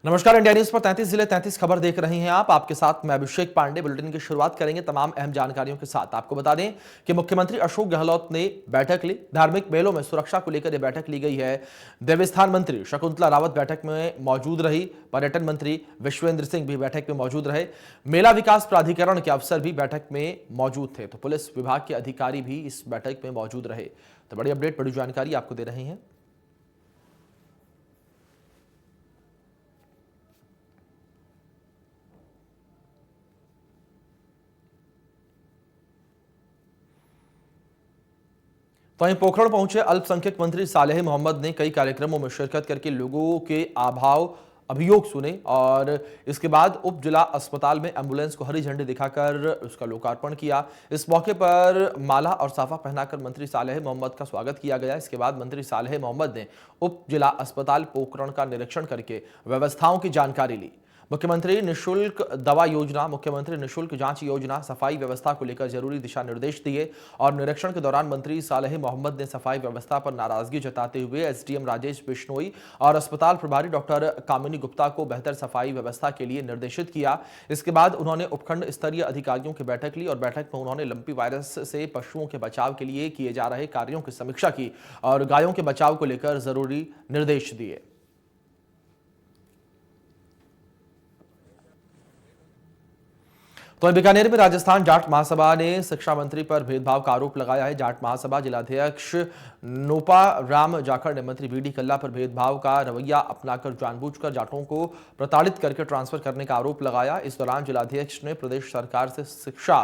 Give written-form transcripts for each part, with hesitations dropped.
नमस्कार, India news पर 33 जिले 33 खबर देख रहे हैं आप। आपके साथ मैं अभिषेक पांडे। बुलेटिन की शुरुआत करेंगे तमाम अहम जानकारियों के साथ। आपको बता दें कि मुख्यमंत्री अशोक गहलोत ने बैठक ली। धार्मिक मेलों में सुरक्षा को लेकर यह बैठक ली गई है। देवस्थान मंत्री शकुंतला रावत बैठक में मौजूद रही। पर्यटन मंत्री विश्वेंद्र सिंह भी बैठक में मौजूद रहे। मेला विकास प्राधिकरण के अफसर भी बैठक में मौजूद थे, तो पुलिस विभाग के अधिकारी भी इस बैठक में मौजूद रहे। तो बड़ी अपडेट, बड़ी जानकारी आपको दे रहे हैं। तो वहीं पोखरण पहुंचे अल्पसंख्यक मंत्री सालेह मोहम्मद ने कई कार्यक्रमों में शिरकत करके लोगों के अभाव अभियोग सुने और इसके बाद उप जिला अस्पताल में एम्बुलेंस को हरी झंडी दिखाकर उसका लोकार्पण किया। इस मौके पर माला और साफा पहनाकर मंत्री सालेह मोहम्मद का स्वागत किया गया। इसके बाद मंत्री सालेह मोहम्मद ने उप जिला अस्पताल पोखरण का निरीक्षण करके व्यवस्थाओं की जानकारी ली। मुख्यमंत्री निःशुल्क दवा योजना, मुख्यमंत्री निःशुल्क जांच योजना, सफाई व्यवस्था को लेकर जरूरी दिशा निर्देश दिए और निरीक्षण के दौरान मंत्री सालेह मोहम्मद ने सफाई व्यवस्था पर नाराजगी जताते हुए एसडीएम राजेश बिश्नोई और अस्पताल प्रभारी डॉक्टर कामिनी गुप्ता को बेहतर सफाई व्यवस्था के लिए निर्देशित किया। इसके बाद उन्होंने उपखंड स्तरीय अधिकारियों की बैठक ली और बैठक में उन्होंने लंपी वायरस से पशुओं के बचाव के लिए किए जा रहे कार्यों की समीक्षा की और गायों के बचाव को लेकर जरूरी निर्देश दिए। तो बीकानेर में राजस्थान जाट महासभा ने शिक्षा मंत्री पर भेदभाव का आरोप लगाया है। जाट महासभा जिलाध्यक्ष नोपा राम जाखड़ ने मंत्री बीडी कल्ला पर भेदभाव का रवैया अपनाकर जानबूझकर जाटों को प्रताड़ित करके ट्रांसफर करने का आरोप लगाया। इस दौरान जिलाध्यक्ष ने प्रदेश सरकार से शिक्षा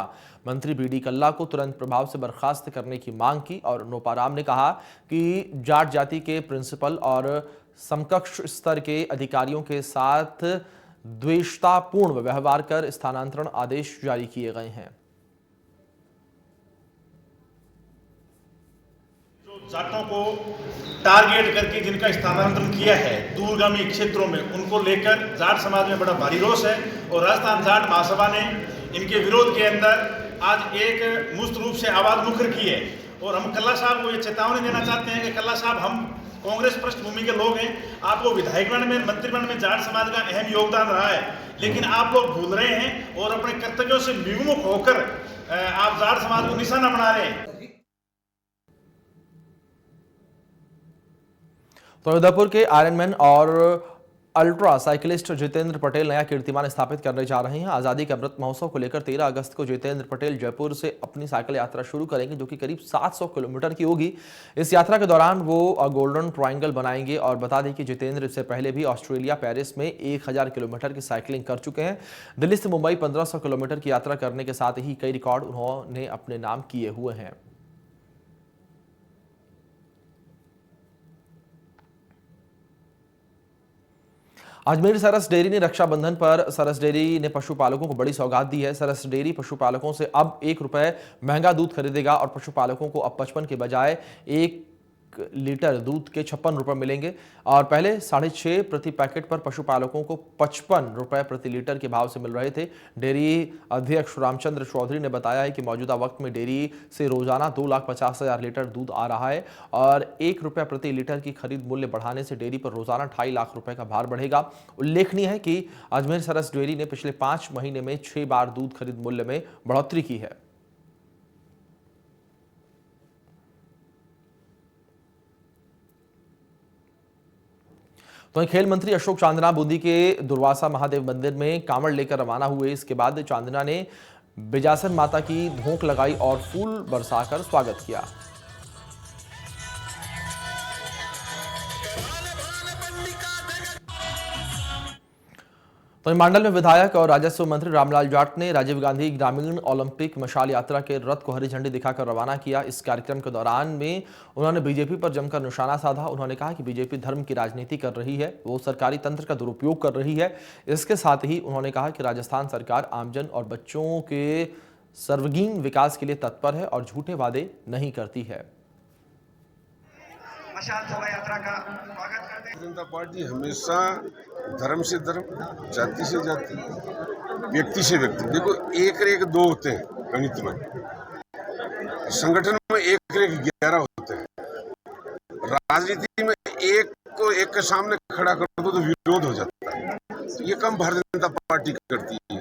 मंत्री बीडी कल्ला को तुरंत प्रभाव से बर्खास्त करने की मांग की और नोपा राम ने कहा कि जाट जाति के प्रिंसिपल और समकक्ष स्तर के अधिकारियों के साथ द्वेषतापूर्ण व्यवहार कर स्थानांतरण आदेश जारी किए गए हैं। जो जाटों को टारगेट करके जिनका स्थानांतरण किया है दूरगामी क्षेत्रों में, उनको लेकर जाट समाज में बड़ा भारी रोष है और राजस्थान जाट महासभा ने इनके विरोध के अंदर आज एक मुक्त रूप से आवाज मुखर की है। और हम कल्ला साहब को ये चेतावनी देना चाहते हैं कि कल्ला साहब, हम कांग्रेस पृष्ठभूमि के लोग हैं, आपको विधायकगण में, मंत्रिमंडल में जाट समाज का अहम योगदान रहा है, लेकिन आप लोग भूल रहे हैं और अपने कर्तव्यों से विमुख होकर आप जाट समाज को निशाना बना रहे हैं। तो उदयपुर के आयरनमैन और अल्ट्रा साइकिलिस्ट जितेंद्र पटेल नया कीर्तिमान स्थापित करने जा रहे हैं। आजादी के अमृत महोत्सव को लेकर 13 अगस्त को जितेंद्र पटेल जयपुर से अपनी साइकिल यात्रा शुरू करेंगे, जो कि करीब 700 किलोमीटर की होगी। इस यात्रा के दौरान वो गोल्डन ट्रायंगल बनाएंगे और बता दें कि जितेंद्र इससे पहले भी ऑस्ट्रेलिया पेरिस में 1000 किलोमीटर की साइकिलिंग कर चुके हैं। दिल्ली से मुंबई 1500 किलोमीटर की यात्रा करने के साथ ही कई रिकॉर्ड उन्होंने अपने नाम किए हुए हैं। अजमेर सरस डेयरी ने रक्षाबंधन पर सरस डेयरी ने पशुपालकों को बड़ी सौगात दी है। सरस डेयरी पशुपालकों से अब ₹1 महंगा दूध खरीदेगा और पशुपालकों को अब 55 के बजाय 1 लीटर दूध के ₹56 मिलेंगे और पहले 6.5 प्रति पैकेट पर पशुपालकों को ₹55 प्रति लीटर के भाव से मिल रहे थे। डेयरी अध्यक्ष रामचंद्र चौधरी ने बताया है कि मौजूदा वक्त में डेयरी से रोजाना 2,50,000 लीटर दूध आ रहा है और ₹1 प्रति लीटर की खरीद मूल्य बढ़ाने से डेयरी पर रोजाना ₹2.5 लाख का भार बढ़ेगा। उल्लेखनीय है कि अजमेर सरस डेयरी ने पिछले 5 महीने में 6 बार दूध खरीद मूल्य में बढ़ोतरी की है। तो खेल मंत्री अशोक चांदना बूंदी के दुर्वासा महादेव मंदिर में कांवड़ लेकर रवाना हुए। इसके बाद चांदना ने बिजासन माता की धोंक लगाई और फूल बरसाकर स्वागत किया। तो मंडल में विधायक और राजस्व मंत्री रामलाल जाट ने राजीव गांधी ग्रामीण ओलंपिक मशाल यात्रा के रथ को हरी झंडी दिखाकर रवाना किया। इस कार्यक्रम के दौरान में उन्होंने बीजेपी पर जमकर निशाना साधा। उन्होंने कहा कि बीजेपी धर्म की राजनीति कर रही है, वो सरकारी तंत्र का दुरुपयोग कर रही है। इसके साथ ही उन्होंने कहा कि राजस्थान सरकार आमजन और बच्चों के सर्वगीण विकास के लिए तत्पर है और झूठे वादे नहीं करती है। मशाल शोभा यात्रा का स्वागत करते हैं। जनता पार्टी हमेशा धर्म से धर्म, जाति से जाति, व्यक्ति से व्यक्ति, देखो 1-1-2 होते हैं गणित में, संगठन में 1-1-11 होते हैं। राजनीति में एक को एक के सामने खड़ा कर दो तो विरोध हो जाता है। ये कम भारतीय जनता पार्टी करती है।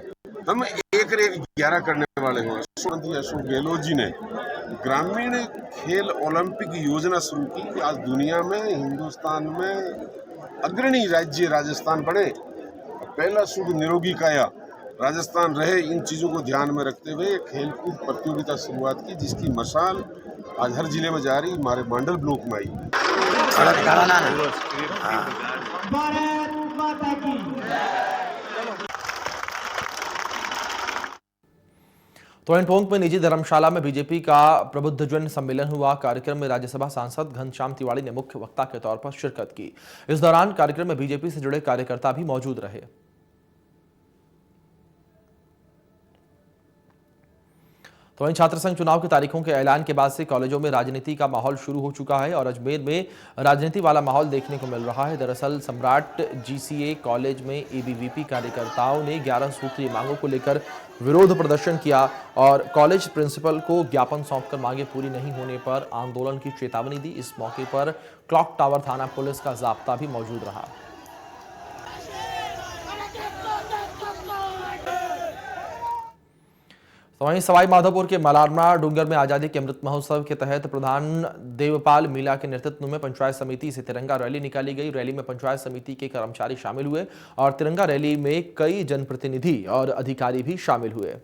हम 1-11 करने वाले हैं। मंत्री अशोक गहलोत जी ने ग्रामीण खेल ओलंपिक योजना शुरू की कि आज दुनिया में, हिंदुस्तान में अग्रणी राज्य राजस्थान बने। पहला सूत्र निरोगी काया राजस्थान रहे। इन चीज़ों को ध्यान में रखते हुए खेलकूद प्रतियोगिता शुरुआत की, जिसकी मशाल आज हर जिले में जा रही, हमारे मांडल ब्लॉक में आई। टोंक में निजी धर्मशाला में बीजेपी का प्रबुद्धजन सम्मेलन हुआ। कार्यक्रम में राज्यसभा सांसद घनश्याम तिवाड़ी ने मुख्य वक्ता के तौर पर शिरकत की। इस दौरान कार्यक्रम में बीजेपी से जुड़े कार्यकर्ता भी मौजूद रहे। तो वहीं छात्र संघ चुनाव की तारीखों के ऐलान के बाद से कॉलेजों में राजनीति का माहौल शुरू हो चुका है और अजमेर में राजनीति वाला माहौल देखने को मिल रहा है। दरअसल सम्राट जीसीए कॉलेज में एबीवीपी कार्यकर्ताओं ने 11 सूत्रीय मांगों को लेकर विरोध प्रदर्शन किया और कॉलेज प्रिंसिपल को ज्ञापन सौंपकर मांगे पूरी नहीं होने पर आंदोलन की चेतावनी दी। इस मौके पर क्लॉक टावर थाना पुलिस का जाब्ता भी मौजूद रहा। तो वहीं सवाई माधोपुर के मलारना डूंगर में आजादी के अमृत महोत्सव के तहत प्रधान देवपाल मीला के नेतृत्व में पंचायत समिति से तिरंगा रैली निकाली गई। रैली में पंचायत समिति के कर्मचारी शामिल हुए और तिरंगा रैली में कई जनप्रतिनिधि और अधिकारी भी शामिल हुए।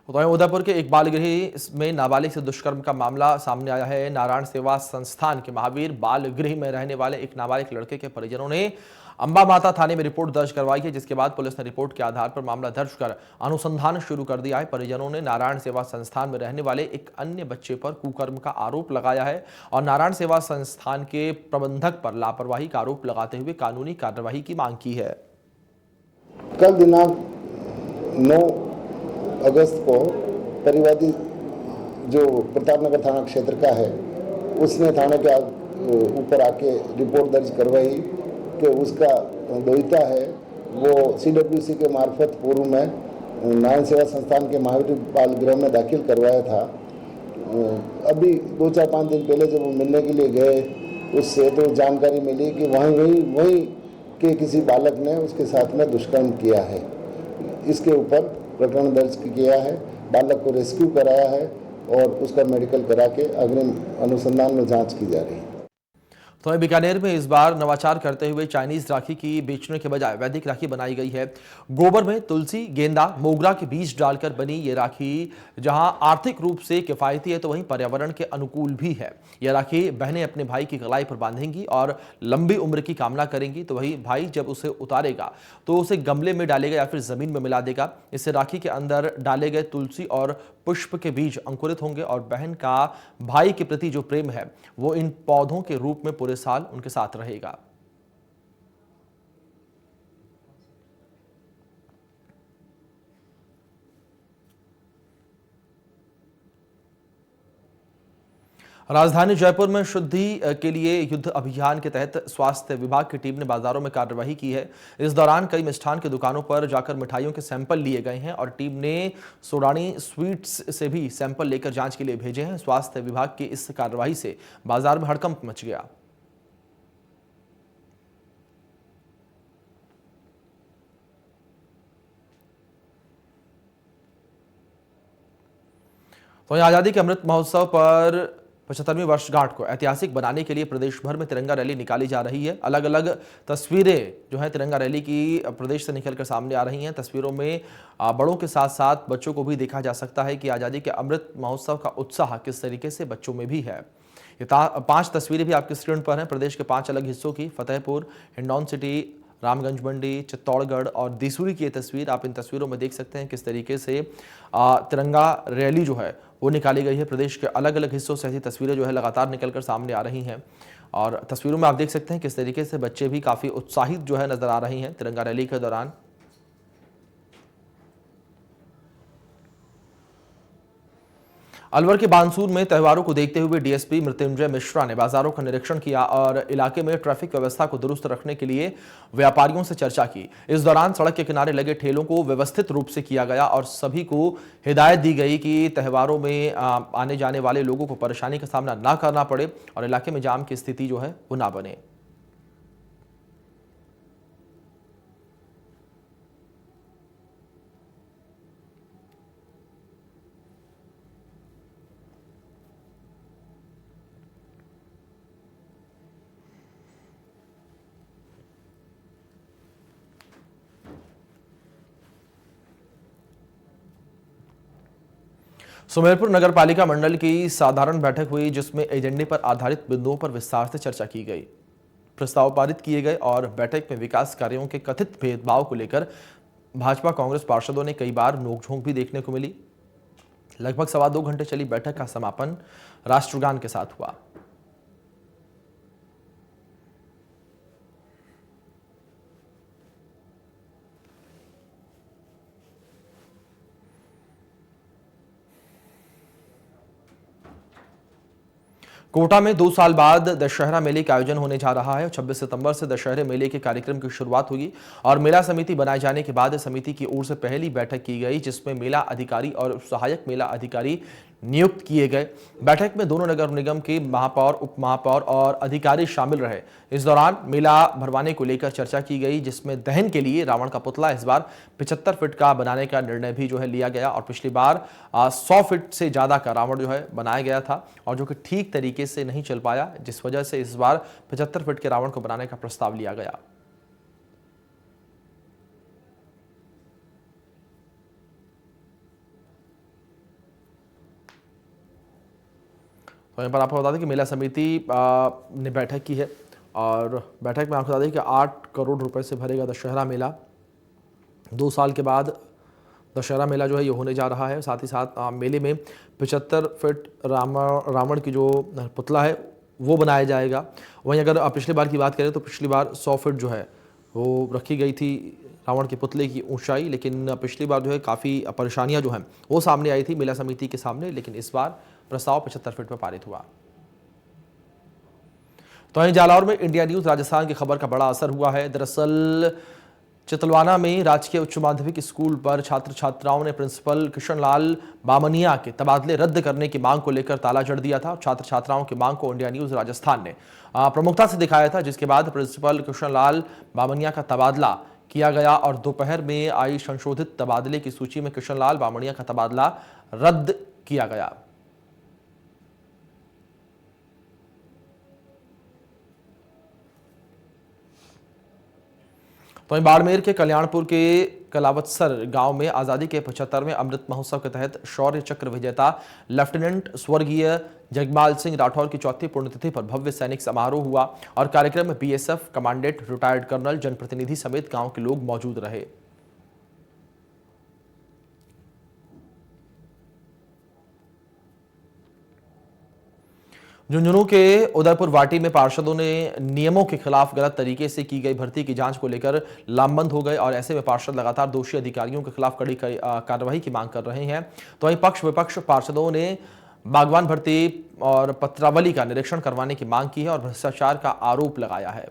उदयपुर के एक बाल गृह में नाबालिग से दुष्कर्म का मामला सामने आया है। नारायण सेवा संस्थान के महावीर बाल गृह में रहने वाले एक नाबालिग लड़के के परिजनों ने अंबा माता थाने में रिपोर्ट दर्ज करवाई है, जिसके बाद पुलिस ने रिपोर्ट के आधार पर मामला दर्ज कर अनुसंधान शुरू कर दिया है। परिजनों ने नारायण सेवा संस्थान में रहने वाले एक अन्य बच्चे पर कुकर्म का आरोप लगाया है और नारायण सेवा संस्थान के प्रबंधक पर लापरवाही का आरोप लगाते हुए कानूनी कार्रवाई की मांग की है। कल दिनांक 9 अगस्त को परिवादी जो प्रतापनगर थाना क्षेत्र का है, उसने थाने के ऊपर आके रिपोर्ट दर्ज करवाई कि उसका दोहिता है वो CWC के मार्फत पूर्व में नारायण सेवा संस्थान के महावीर बाल गृह में दाखिल करवाया था। अभी 2-4-5 दिन पहले जब वो मिलने के लिए गए, उससे तो जानकारी मिली कि वहीं के किसी बालक ने उसके साथ में दुष्कर्म किया है। इसके ऊपर प्रकरण दर्ज किया है, बालक को रेस्क्यू कराया है और उसका मेडिकल करा के अग्रिम अनुसंधान में जांच की जा रही है। तो बीकानेर में इस बार नवाचार करते हुए चाइनीज राखी की बेचने के बजाय वैदिक राखी बनाई गई है। गोबर में तुलसी, गेंदा, मोगरा के बीज डालकर बनी ये राखी जहां आर्थिक रूप से किफायती है तो वहीं पर्यावरण के अनुकूल भी है। यह राखी बहनें अपने भाई की कलाई पर बांधेंगी और लंबी उम्र की कामना करेंगी, तो वही भाई जब उसे उतारेगा तो उसे गमले में डालेगा या फिर जमीन में मिला देगा। इससे राखी के अंदर डाले गए तुलसी और पुष्प के बीज अंकुरित होंगे और बहन का भाई के प्रति जो प्रेम है वो इन पौधों के रूप में पूरे साल उनके साथ रहेगा। राजधानी जयपुर में शुद्धि के लिए युद्ध अभियान के तहत स्वास्थ्य विभाग की टीम ने बाजारों में कार्यवाही की है। इस दौरान कई मिष्ठान की दुकानों पर जाकर मिठाइयों के सैंपल लिए गए हैं और टीम ने सोडानी स्वीट्स से भी सैंपल लेकर जांच के लिए भेजे हैं। स्वास्थ्य विभाग की इस कार्रवाई से बाजार में हड़कंप मच गया। तो आजादी के अमृत महोत्सव पर 75वीं वर्षगांठ को ऐतिहासिक बनाने के लिए प्रदेश भर में तिरंगा रैली निकाली जा रही है। अलग अलग तस्वीरें जो है तिरंगा रैली की प्रदेश से निकलकर सामने आ रही हैं। तस्वीरों में बड़ों के साथ साथ बच्चों को भी देखा जा सकता है कि आज़ादी के अमृत महोत्सव का उत्साह किस तरीके से बच्चों में भी है। ये 5 तस्वीरें भी आपकी स्क्रीन पर हैं प्रदेश के 5 अलग हिस्सों की। फतेहपुर, हिंडौन सिटी, रामगंज मंडी, चित्तौड़गढ़ और दिसूरी की ये तस्वीर आप इन तस्वीरों में देख सकते हैं किस तरीके से तिरंगा रैली जो है वो निकाली गई है। प्रदेश के अलग अलग हिस्सों से ऐसी तस्वीरें जो है लगातार निकलकर सामने आ रही हैं और तस्वीरों में आप देख सकते हैं किस तरीके से बच्चे भी काफ़ी उत्साहित जो है नजर आ रही हैं तिरंगा रैली के दौरान। अलवर के बानसूर में त्योहारों को देखते हुए डीएसपी मृत्युंजय मिश्रा ने बाजारों का निरीक्षण किया और इलाके में ट्रैफिक व्यवस्था को दुरुस्त रखने के लिए व्यापारियों से चर्चा की। इस दौरान सड़क के किनारे लगे ठेलों को व्यवस्थित रूप से किया गया और सभी को हिदायत दी गई कि त्योहारों में आने जाने वाले लोगों को परेशानी का सामना ना करना पड़े और इलाके में जाम की स्थिति जो है वो ना बने। सुमेरपुर नगर पालिका मंडल की साधारण बैठक हुई जिसमें एजेंडे पर आधारित बिंदुओं पर विस्तार से चर्चा की गई। प्रस्ताव पारित किए गए और बैठक में विकास कार्यों के कथित भेदभाव को लेकर भाजपा कांग्रेस पार्षदों ने कई बार नोकझोंक भी देखने को मिली। लगभग 2.25 घंटे चली बैठक का समापन राष्ट्रगान के साथ हुआ। कोटा में 2 साल बाद दशहरा मेले का आयोजन होने जा रहा है। 26 सितंबर से दशहरे मेले के कार्यक्रम की शुरुआत होगी और मेला समिति बनाए जाने के बाद समिति की ओर से पहली बैठक की गई जिसमें मेला अधिकारी और सहायक मेला अधिकारी नियुक्त किए गए। बैठक में दोनों नगर निगम के महापौर, उप महापौर और अधिकारी शामिल रहे। इस दौरान मेला भरवाने को लेकर चर्चा की गई जिसमें दहन के लिए रावण का पुतला इस बार 75 फीट का बनाने का निर्णय भी जो है लिया गया और पिछली बार 100 फीट से ज्यादा का रावण जो है बनाया गया था और जो कि ठीक तरीके से नहीं चल पाया, जिस वजह से इस बार 75 फीट के रावण को बनाने का प्रस्ताव लिया गया। तो यहाँ पर आपको बता दें कि मेला समिति ने बैठक की है और बैठक में आपको बता दें कि 8 करोड़ रुपए से भरेगा दशहरा मेला। 2 साल के बाद दशहरा मेला जो है ये होने जा रहा है। साथ ही साथ मेले में 75 फीट रावण की जो पुतला है वो बनाया जाएगा। वहीं अगर पिछली बार की बात करें तो पिछली बार 100 फीट जो है वो रखी गई थी रावण के पुतले की ऊंचाई, लेकिन पिछली बार जो है काफ़ी परेशानियां जो हैं वो सामने आई थी मेला समिति के सामने, लेकिन इस बार प्रस्ताव 75 फीट पर पारित हुआ। तो वहीं जालौर में इंडिया न्यूज राजस्थान की खबर का बड़ा असर हुआ है। दरअसल चितलवाना में राजकीय उच्च माध्यमिक स्कूल पर छात्र छात्राओं ने प्रिंसिपल किशनलाल बामनिया के तबादले रद्द करने की मांग को लेकर ताला जड़ दिया था। छात्र छात्राओं की मांग को इंडिया न्यूज राजस्थान ने प्रमुखता से दिखाया था, जिसके बाद प्रिंसिपल किशनलाल बामनिया का तबादला किया गया और दोपहर में आई संशोधित तबादले की सूची में किशनलाल बामनिया का तबादला रद्द किया गया। तो वहीं बाड़मेर के कल्याणपुर के कलावत्सर गांव में आजादी के 75वें अमृत महोत्सव के तहत शौर्य चक्र विजेता लेफ्टिनेंट स्वर्गीय जगमाल सिंह राठौर की 4थी पुण्यतिथि पर भव्य सैनिक समारोह हुआ और कार्यक्रम में बीएसएफ कमांडेंट, रिटायर्ड कर्नल, जनप्रतिनिधि समेत गांव के लोग मौजूद रहे। झुंझुनू के उदयपुर वाटी में पार्षदों ने नियमों के खिलाफ गलत तरीके से की गई भर्ती की जांच को लेकर लामबंद हो गए और ऐसे में पार्षद लगातार दोषी अधिकारियों के खिलाफ कड़ी कार्रवाई की मांग कर रहे हैं। तो वहीं पक्ष विपक्ष पार्षदों ने बागवान भर्ती और पत्रावली का निरीक्षण करवाने की मांग की है और भ्रष्टाचार का आरोप लगाया है।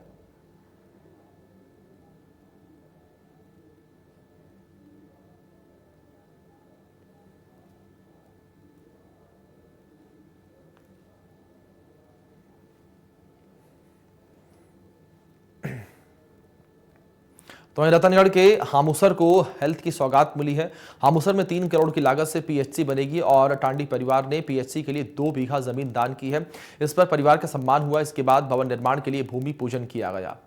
तो वहीं रतनगढ़ के हामुसर को हेल्थ की सौगात मिली है। हामुसर में 3 करोड़ की लागत से पीएचसी बनेगी और टांडी परिवार ने पीएचसी के लिए 2 बीघा जमीन दान की है। इस पर परिवार का सम्मान हुआ। इसके बाद भवन निर्माण के लिए भूमि पूजन किया गया।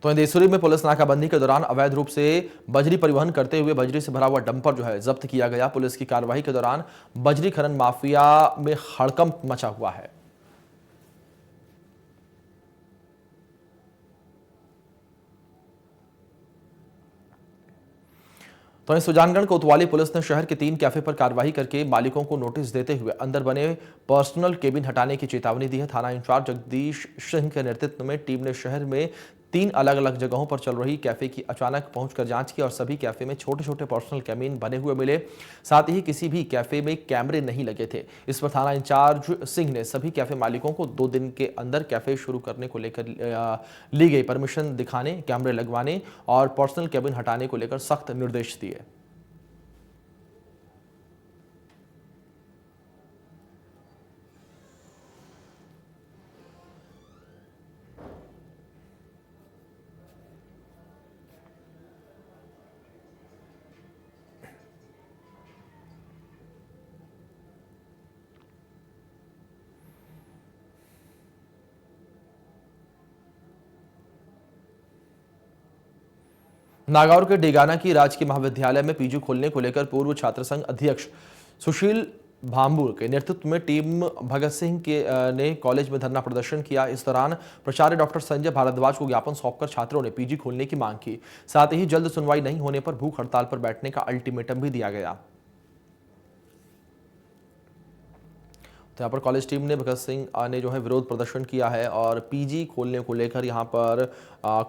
तो इंदेसुरी में पुलिस नाकाबंदी के दौरान अवैध रूप से बजरी परिवहन करते हुए बजरी से भरा हुआ डंपर जो है जब्त किया गया। पुलिस की कार्रवाई के दौरान बजरी खनन माफिया में हड़कंप मचा हुआ है। तो वहीं सुजानगढ़ कोतवाली पुलिस ने शहर के 3 कैफे पर कार्रवाई करके मालिकों को नोटिस देते हुए अंदर बने पर्सनल केबिन हटाने की चेतावनी दी है। थाना इंचार्ज जगदीश सिंह के नेतृत्व में टीम ने शहर में 3 अलग अलग जगहों पर चल रही कैफे की अचानक पहुंचकर जांच की और सभी कैफे में छोटे छोटे पर्सनल केबिन बने हुए मिले। साथ ही किसी भी कैफे में कैमरे नहीं लगे थे। इस पर थाना इंचार्ज सिंह ने सभी कैफे मालिकों को 2 दिन के अंदर कैफे शुरू करने को लेकर ली गई परमिशन दिखाने, कैमरे लगवाने और पर्सनल केबिन हटाने को लेकर सख्त निर्देश दिए। नागौर के डेगाना की राजकीय महाविद्यालय में पीजी खोलने को लेकर पूर्व छात्र संघ अध्यक्ष सुशील भाम्बू के नेतृत्व में टीम भगत सिंह ने कॉलेज में धरना प्रदर्शन किया। इस दौरान प्राचार्य डॉक्टर संजय भारद्वाज को ज्ञापन सौंपकर छात्रों ने पीजी खोलने की मांग की। साथ ही जल्द सुनवाई नहीं होने पर भूख हड़ताल पर बैठने का अल्टीमेटम भी दिया गया। तो यहाँ पर कॉलेज टीम ने भगत सिंह ने जो है विरोध प्रदर्शन किया है और पीजी खोलने को लेकर यहाँ पर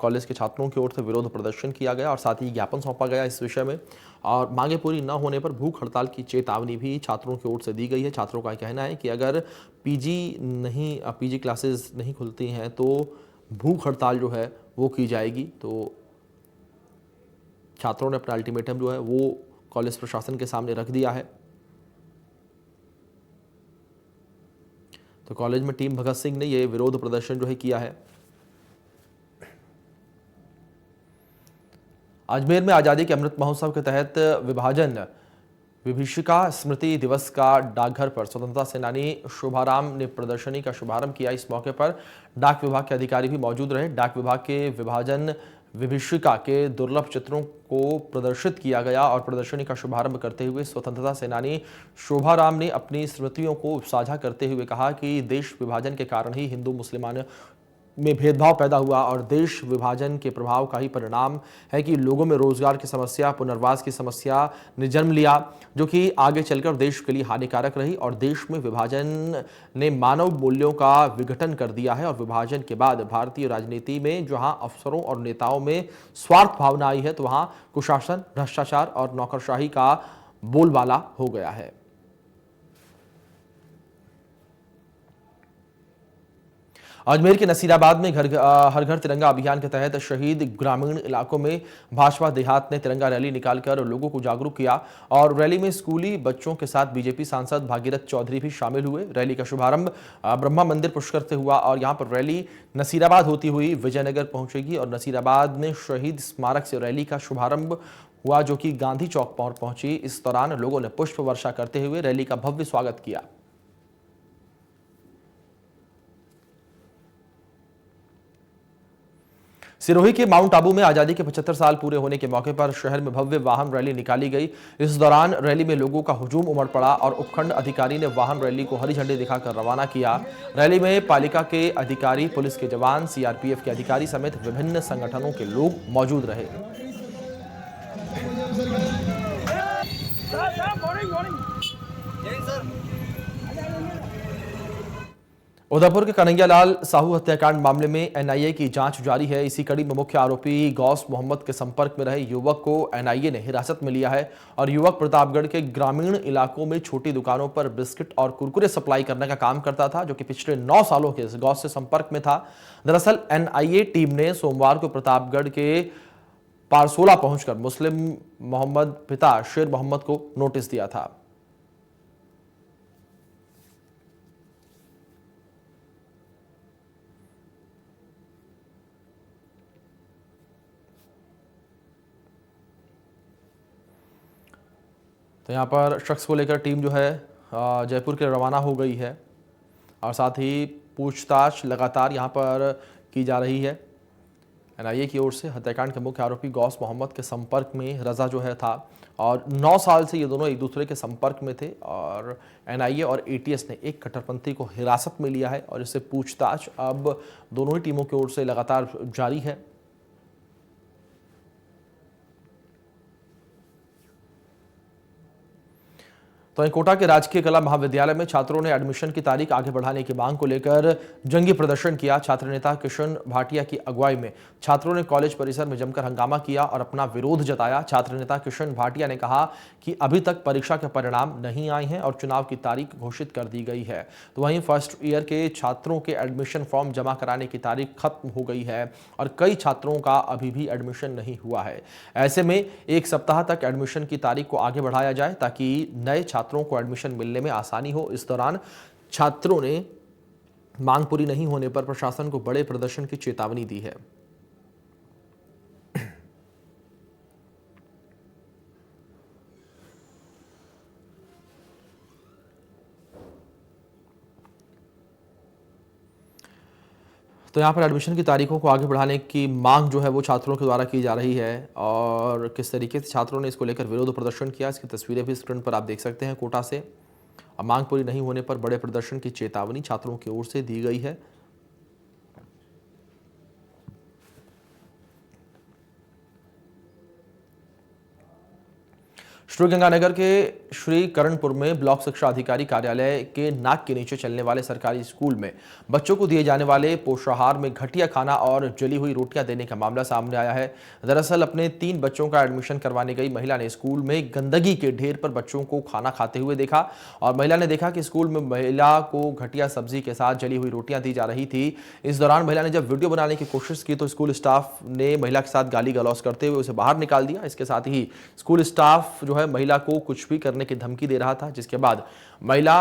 कॉलेज के छात्रों की ओर से विरोध प्रदर्शन किया गया और साथ ही ज्ञापन सौंपा गया इस विषय में और मांगे पूरी न होने पर भूख हड़ताल की चेतावनी भी छात्रों की ओर से दी गई है। छात्रों का कहना है कि अगर पीजी क्लासेस नहीं खुलती हैं तो भूख हड़ताल जो है वो की जाएगी। तो छात्रों ने अपना अल्टीमेटम जो है वो कॉलेज प्रशासन के सामने रख दिया है। तो कॉलेज में टीम भगत सिंह ने ये विरोध प्रदर्शन जो है किया है। अजमेर में आजादी के अमृत महोत्सव के तहत विभीषिका स्मृति दिवस का डाकघर पर स्वतंत्रता सेनानी शोभाराम ने प्रदर्शनी का शुभारंभ किया। इस मौके पर डाक विभाग के अधिकारी भी मौजूद रहे। डाक विभाग के विभाजन विभीषिका के दुर्लभ चित्रों को प्रदर्शित किया गया और प्रदर्शनी का शुभारंभ करते हुए स्वतंत्रता सेनानी शोभाराम ने अपनी स्मृतियों को साझा करते हुए कहा कि देश विभाजन के कारण ही हिंदू मुसलमानों में भेदभाव पैदा हुआ और देश विभाजन के प्रभाव का ही परिणाम है कि लोगों में रोजगार की समस्या, पुनर्वास की समस्या ने जन्म लिया, जो कि आगे चलकर देश के लिए हानिकारक रही और देश में विभाजन ने मानव मूल्यों का विघटन कर दिया है। और विभाजन के बाद भारतीय राजनीति में जहां अफसरों और नेताओं में स्वार्थ भावना आई है तो वहां कुशासन, भ्रष्टाचार और नौकरशाही का बोलबाला हो गया है। अजमेर के नसीराबाद में हर घर तिरंगा अभियान के तहत शहीद ग्रामीण इलाकों में भाजपा देहात ने तिरंगा रैली निकालकर लोगों को जागरूक किया और रैली में स्कूली बच्चों के साथ बीजेपी सांसद भागीरथ चौधरी भी शामिल हुए। रैली का शुभारंभ ब्रह्मा मंदिर पुष्कर से हुआ और यहां पर रैली नसीराबाद होती हुई विजयनगर पहुंचेगी और नसीराबाद में शहीद स्मारक से रैली का शुभारंभ हुआ जो कि गांधी चौक पर पहुंची। इस दौरान लोगों ने पुष्प वर्षा करते हुए रैली का भव्य स्वागत किया। सिरोही के माउंट आबू में आजादी के 75 साल पूरे होने के मौके पर शहर में भव्य वाहन रैली निकाली गई। इस दौरान रैली में लोगों का हुजूम उमड़ पड़ा और उपखंड अधिकारी ने वाहन रैली को हरी झंडी दिखाकर रवाना किया। रैली में पालिका के अधिकारी, पुलिस के जवान, सीआरपीएफ के अधिकारी समेत विभिन्न संगठनों के लोग मौजूद रहे। उदयपुर के कन्हैयालाल साहू हत्याकांड मामले में एनआईए की जांच जारी है। इसी कड़ी में मुख्य आरोपी गौस मोहम्मद के संपर्क में रहे युवक को एनआईए ने हिरासत में लिया है और युवक प्रतापगढ़ के ग्रामीण इलाकों में छोटी दुकानों पर बिस्किट और कुरकुरे सप्लाई करने का काम करता था, जो कि पिछले 9 सालों के गौस से संपर्क में था। दरअसल एनआईए टीम ने सोमवार को प्रतापगढ़ के पारसोला पहुंचकर मुस्लिम मोहम्मद पिता शेर मोहम्मद को नोटिस दिया था। तो यहाँ पर शख्स को लेकर टीम जो है जयपुर के लिए रवाना हो गई है और साथ ही पूछताछ लगातार यहाँ पर की जा रही है। एनआईए की ओर से हत्याकांड के मुख्य आरोपी गौस मोहम्मद के संपर्क में रजा जो है था और 9 साल से ये दोनों एक दूसरे के संपर्क में थे और एनआईए और एटीएस ने एक कट्टरपंथी को हिरासत में लिया है और इससे पूछताछ अब दोनों ही टीमों की ओर से लगातार जारी है। तो वहीं कोटा के राजकीय कला महाविद्यालय में छात्रों ने एडमिशन की तारीख आगे बढ़ाने की मांग को लेकर जंगी प्रदर्शन किया। छात्र नेता किशन भाटिया की अगुवाई में छात्रों ने कॉलेज परिसर में जमकर हंगामा किया और अपना विरोध जताया। छात्र नेता किशन भाटिया ने कहा कि अभी तक परीक्षा के परिणाम नहीं आए हैं और चुनाव की तारीख घोषित कर दी गई है। तो वहीं फर्स्ट ईयर के छात्रों के एडमिशन फॉर्म जमा कराने की तारीख खत्म हो गई है और कई छात्रों का अभी भी एडमिशन नहीं हुआ है। ऐसे में एक सप्ताह तक एडमिशन की तारीख को आगे बढ़ाया जाए ताकि नए छात्रों को एडमिशन मिलने में आसानी हो। इस दौरान छात्रों ने मांग पूरी नहीं होने पर प्रशासन को बड़े प्रदर्शन की चेतावनी दी है। तो यहाँ पर एडमिशन की तारीखों को आगे बढ़ाने की मांग जो है वो छात्रों के द्वारा की जा रही है और किस तरीके से छात्रों ने इसको लेकर विरोध प्रदर्शन किया, इसकी तस्वीरें भी स्क्रीन पर आप देख सकते हैं। कोटा से अब मांग पूरी नहीं होने पर बड़े प्रदर्शन की चेतावनी छात्रों की ओर से दी गई है। श्रीगंगानगर के श्री करणपुर में ब्लॉक शिक्षा अधिकारी कार्यालय के नाक के नीचे चलने वाले सरकारी स्कूल में बच्चों को दिए जाने वाले पोषाहार में घटिया खाना और जली हुई रोटियां देने का मामला सामने आया है। दरअसल अपने 3 बच्चों का एडमिशन करवाने गई महिला ने स्कूल में गंदगी के ढेर पर बच्चों को खाना खाते हुए देखा और महिला ने देखा कि स्कूल में महिला को घटिया सब्जी के साथ जली हुई रोटियां दी जा रही थी। इस दौरान महिला ने जब वीडियो बनाने की कोशिश की तो स्कूल स्टाफ ने महिला के साथ गाली गलौज करते हुए उसे बाहर निकाल दिया। इसके साथ ही स्कूल स्टाफ जो है महिला को कुछ भी करने की धमकी दे रहा था, जिसके बाद महिला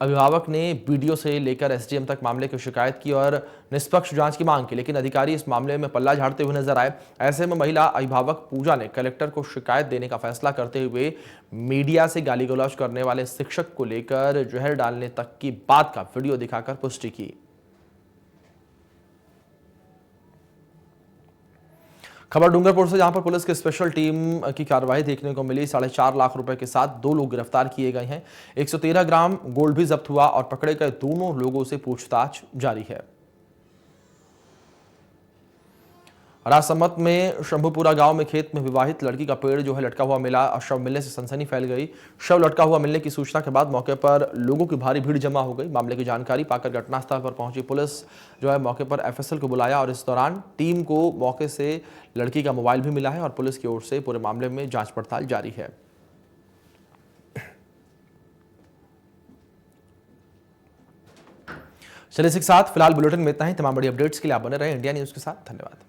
अभिभावक ने वीडियो से लेकर एसडीएम तक मामले की शिकायत की और निष्पक्ष जांच की मांग की, लेकिन अधिकारी इस मामले में पल्ला झाड़ते हुए नजर आए। ऐसे में महिला अभिभावक पूजा ने कलेक्टर को शिकायत देने का फैसला करते हुए मीडिया से गाली गलौज करने वाले शिक्षक को लेकर जहर डालने तक की बात का वीडियो दिखाकर पुष्टि की। खबर डूंगरपुर से, जहां पर पुलिस की स्पेशल टीम की कार्रवाई देखने को मिली। 4.5 लाख रुपए के साथ 2 लोग गिरफ्तार किए गए हैं। 113 ग्राम गोल्ड भी जब्त हुआ और पकड़े गए दोनों लोगों से पूछताछ जारी है। राजसमंद में शंभुपुरा गांव में खेत में विवाहित लड़की का पेड़ जो है लटका हुआ मिला और शव मिलने से सनसनी फैल गई। शव लटका हुआ मिलने की सूचना के बाद मौके पर लोगों की भारी भीड़ जमा हो गई। मामले की जानकारी पाकर घटनास्थल पर पहुंची पुलिस जो है मौके पर एफएसएल को बुलाया और इस दौरान टीम को मौके से लड़की का मोबाइल भी मिला है और पुलिस की ओर से पूरे मामले में जांच पड़ताल जारी है। चलिए इसके साथ फिलहाल बुलेटिन में इतना ही। तमाम बड़ी अपडेट्स के लिए आप बने रहे इंडिया न्यूज के साथ। धन्यवाद।